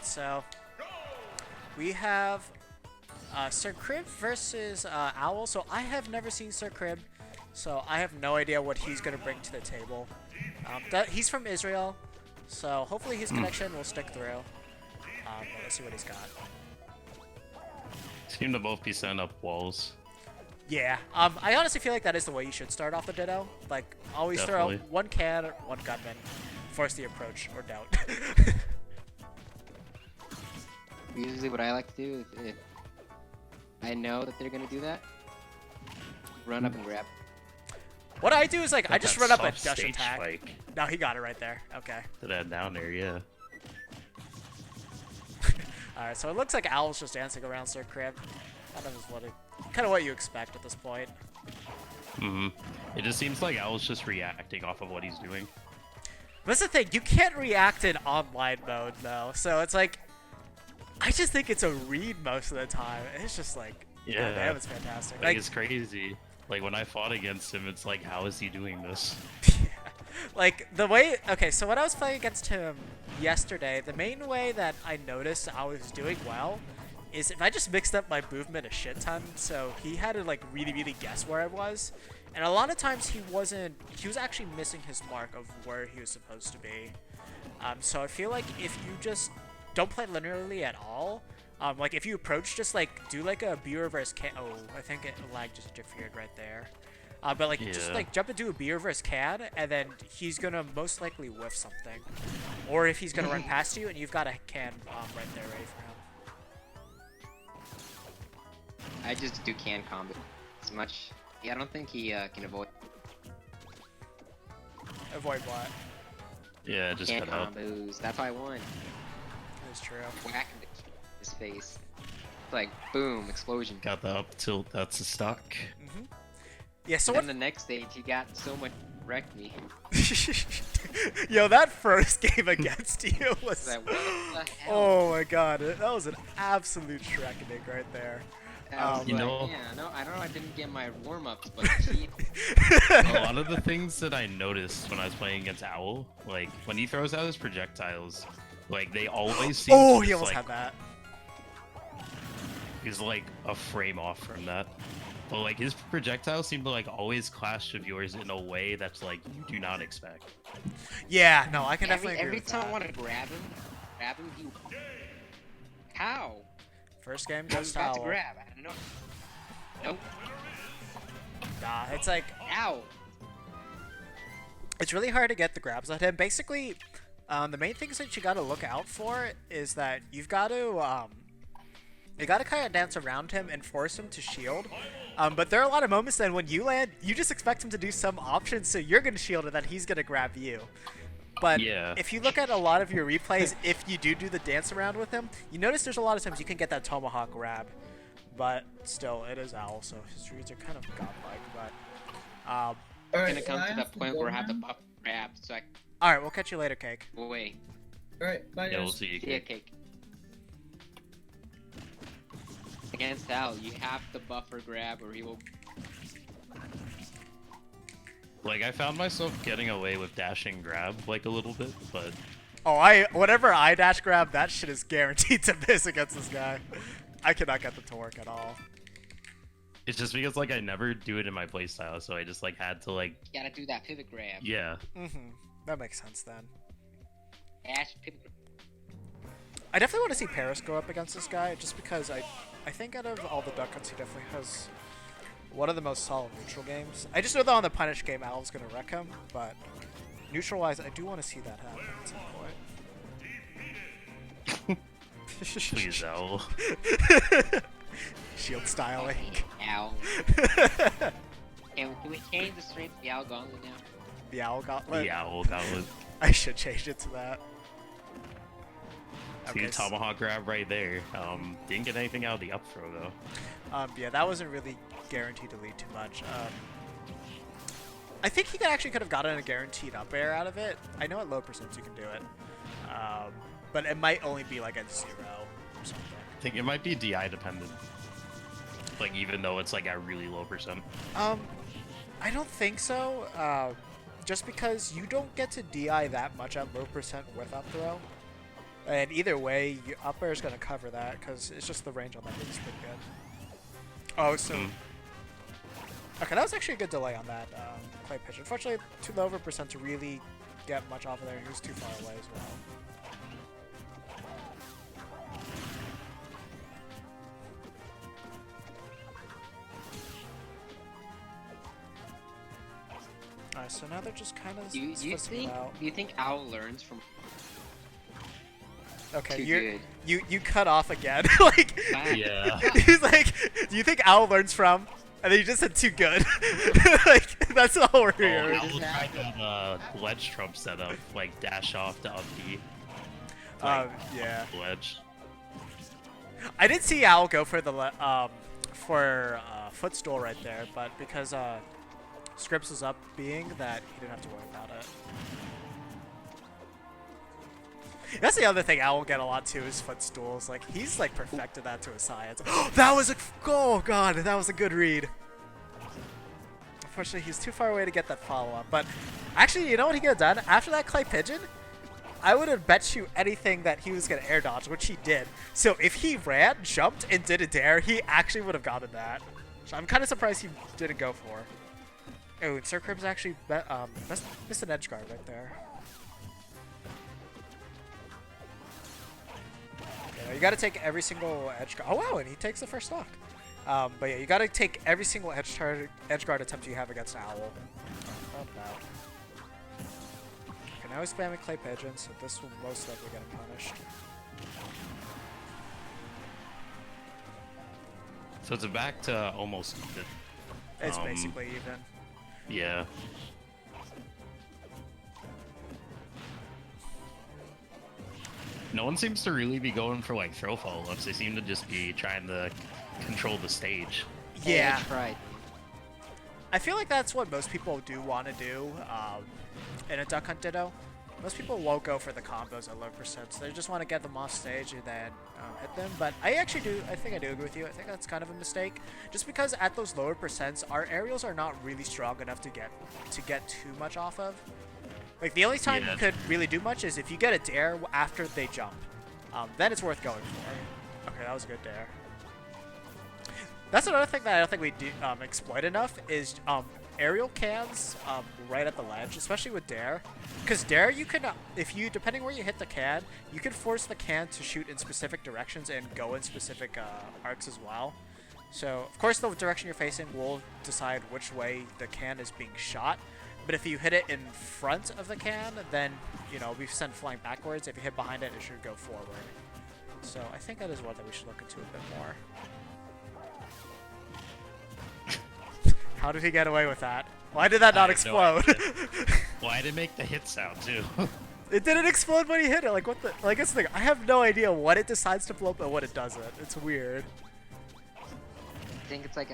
so we have Sirkrib versus Owl. So I have never seen Sirkrib, so I have no idea what he's going to bring to the table. He's from Israel, so hopefully his connection will stick through. But let's see what he's got. Seem to both be setting up walls. Yeah, I honestly feel like that is the way you should start off the Ditto. Like, always Definitely. throw one can, one gunman, force the approach, or doubt. Usually what I like to do, if I know that they're gonna do that, run up and grab. What I do is, like, I just run up a soft dash stage attack. spike. No, he got it right there. Okay. To that down there, yeah. Alright, so it looks like Owl's just dancing around Sirkrib. Kind of what you expect at this point. It just seems like Owl's just reacting off of what he's doing. That's the thing, you can't react in online mode, though. So it's like, I just think it's a read most of the time. It's just like, Yeah. damn, it's fantastic. Like, it's crazy. Like, when I fought against him, it's like, how is he doing this? Like, the way... Okay, so when I was playing against him yesterday, the main way that I noticed I was doing well is if I just mixed up my movement a shit ton, so he had to, like, really guess where I was. And a lot of times he was actually missing his mark of where he was supposed to be. So I feel like if you just don't play linearly at all, like, if you approach, just, like, do, like, a B reverse can... Oh, I think lag just interfered right there. But, like, just, like, jump into a B reverse can, and then he's gonna most likely whiff something. Or if he's gonna run past you, and you've got a can right there ready for him. I just do can combo as much. Yeah, I don't think he can avoid Avoid what? Yeah, just can cut out. combos. That's why I won. That's true. Whack him in his face. It's like boom, explosion. Got the up tilt, that's a stock. Yeah, so And what... then the next stage, he got so much wrecked me. Yo, that first game against you was... Like, what the hell? Oh my god, that was an absolute Shrekening right there. I was You like, know- yeah, no, I don't know, I didn't get my warm-ups, but gee, A lot of the things that I noticed when I was playing against Owl, like, when he throws out his projectiles, like, they always seem Oh, to he just, almost like, had that. he's like a frame off from that. But like his projectiles seem to like always clash with yours in a way that's like you do not expect. Yeah, no, I can definitely agree every with time I that. want to grab him, he... How? First game I was goes about to Owl. grab, I don't know. Nope. Nah, it's like... Ow! It's really hard to get the grabs on him. Basically, the main things that you gotta look out for is that you gotta kind of dance around him and force him to shield. But there are a lot of moments then when you land, you just expect him to do some option, so you're gonna shield and then he's gonna grab you. But Yeah. if you look at a lot of your replays, if you do the dance around with him, you notice there's a lot of times you can get that tomahawk grab. But still, it is Owl, so his reads are kind of godlike. But It's gonna come to that point where I have to buff grab, so I... alright, we'll catch you later, Cake. Wait. Alright, bye Yeah, we'll guys. see you. See ya, cake. Against Al, you have to buffer grab or he will... Like I found myself getting away with dashing grab like a little bit, but Oh, whenever I dash grab, that shit is guaranteed to miss against this guy. I cannot get the to work at all. it's just because like I never do it in my playstyle, so I just like had to like You gotta do that pivot grab. yeah. That makes sense then. Dash, pivot grab. I definitely want to see Paris go up against this guy, just because I think out of all the duck hunts, he definitely has one of the most solid neutral games. I just know that on the punish game, Al's gonna wreck him, but neutral-wise, I do want to see that happen at some point. Please, Owl. Shield styling. Ow. Can we change the stream to the Owl Gauntlet now? The Owl Gauntlet. The Owl Gauntlet. I should change it to that. See the tomahawk grab right there. Didn't get anything out of the up throw though. Yeah, that wasn't really guaranteed to lead too much. I think he could have gotten a guaranteed up air out of it. I know at low percents you can do it, but it might only be like at 0 or something. I think it might be DI dependent. Like even though it's like at really low percent. I don't think so. Just because you don't get to DI that much at low percent with up throw. And either way, up air is going to cover that because it's just the range on that is pretty good. Oh, so... Okay, that was actually a good delay on that clay pitch. Unfortunately, too low of a percent to really get much off of there. He was too far away as well. Alright, so now they're just kind of Do you think Owl learns from? Okay, Too you cut off again. Like, Yeah. he's like, do you think Owl learns from? And then you just said too good. Like, that's all we're Oh, hearing. I will try that ledge trump setup, like dash off to up B. Yeah. Ledge. I did see Owl go for the footstool right there, but because Scripps was up being that, he didn't have to worry about it. That's the other thing Owl will get a lot too is footstools. Like, he's like perfected that to a science. That was a oh god, that was a good read. Unfortunately, he's too far away to get that follow-up. But actually, you know what he could have done? After that clay pigeon, I would have bet you anything that he was going to air dodge, which he did. So if he ran, jumped, and did a dare, he actually would have gotten that. So I'm kind of surprised he didn't go for. Oh, and Sirkrib's actually missed an edge guard right there. You got to take every single edge guard. Oh wow, and he takes the first stock. But yeah, you got to take every single edge guard attempt you have against Owl. Oh no. Okay, now he's spamming clay pigeon, so this will most likely get him punished. So it's back to almost even. It's basically even. Yeah. No one seems to really be going for like throw follow-ups. They seem to just be trying to control the stage. Yeah. Right. I feel like that's what most people do want to do in a Duck Hunt Ditto. Most people won't go for the combos at low percents. They just want to get them off stage and then hit them. But I actually do. I think I do agree with you. I think that's kind of a mistake. Just because at those lower percents, our aerials are not really strong enough to get too much off of. Like, the only time you could really do much is if you get a dare after they jump. Then it's worth going for. Okay, that was a good dare. That's another thing that I don't think we do exploit enough is aerial cans right at the ledge, especially with dare. Because dare, you can, depending where you hit the can, you can force the can to shoot in specific directions and go in specific arcs as well. So, of course, the direction you're facing will decide which way the can is being shot. But if you hit it in front of the can, then, you know, we send flying backwards. If you hit behind it, it should go forward. So I think that is one that we should look into a bit more. How did he get away with that? Why did that not explode? Why did it make the hit sound too? It didn't explode when he hit it. Like, what the? Like, that's the thing. I have no idea what it decides to blow up and what it doesn't. It's weird. I think it's like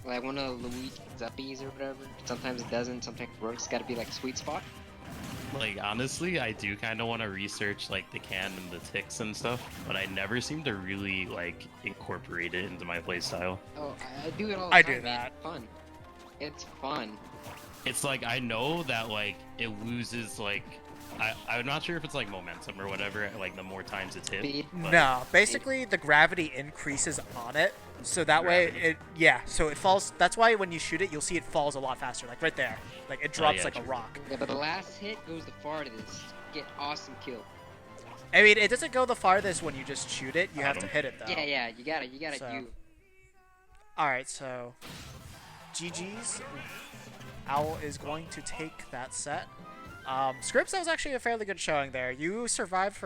one of the Luigi Zuppies or whatever. Sometimes it doesn't, sometimes it works. Gotta be like sweet spot. Like, honestly, I do kind of want to research like the can and the ticks and stuff, but I never seem to really like incorporate it into my playstyle. Oh, I do it all the time. I do that. Man. It's fun. It's fun. It's like I know that like it loses like I'm not sure if it's like momentum or whatever, like the more times it's hit. Speed. No, basically the gravity increases on it, so that way so it falls. That's why when you shoot it, you'll see it falls a lot faster, like right there. Like it drops like true. a rock. Yeah, but the last hit goes the farthest. Get awesome kill. I mean, it doesn't go the farthest when you just shoot it. You have to hit it though. Yeah, you gotta So- do. All right, so GG's. Owl is going to take that set. Scripps, that was actually a fairly good showing there. You survived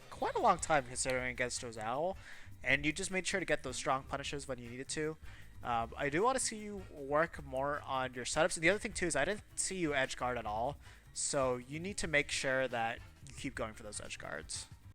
quite a long time considering against those Owl, and you just made sure to get those strong punishes when you needed to. I do want to see you work more on your setups, and the other thing too is I didn't see you edge guard at all, so you need to make sure that you keep going for those edge guards.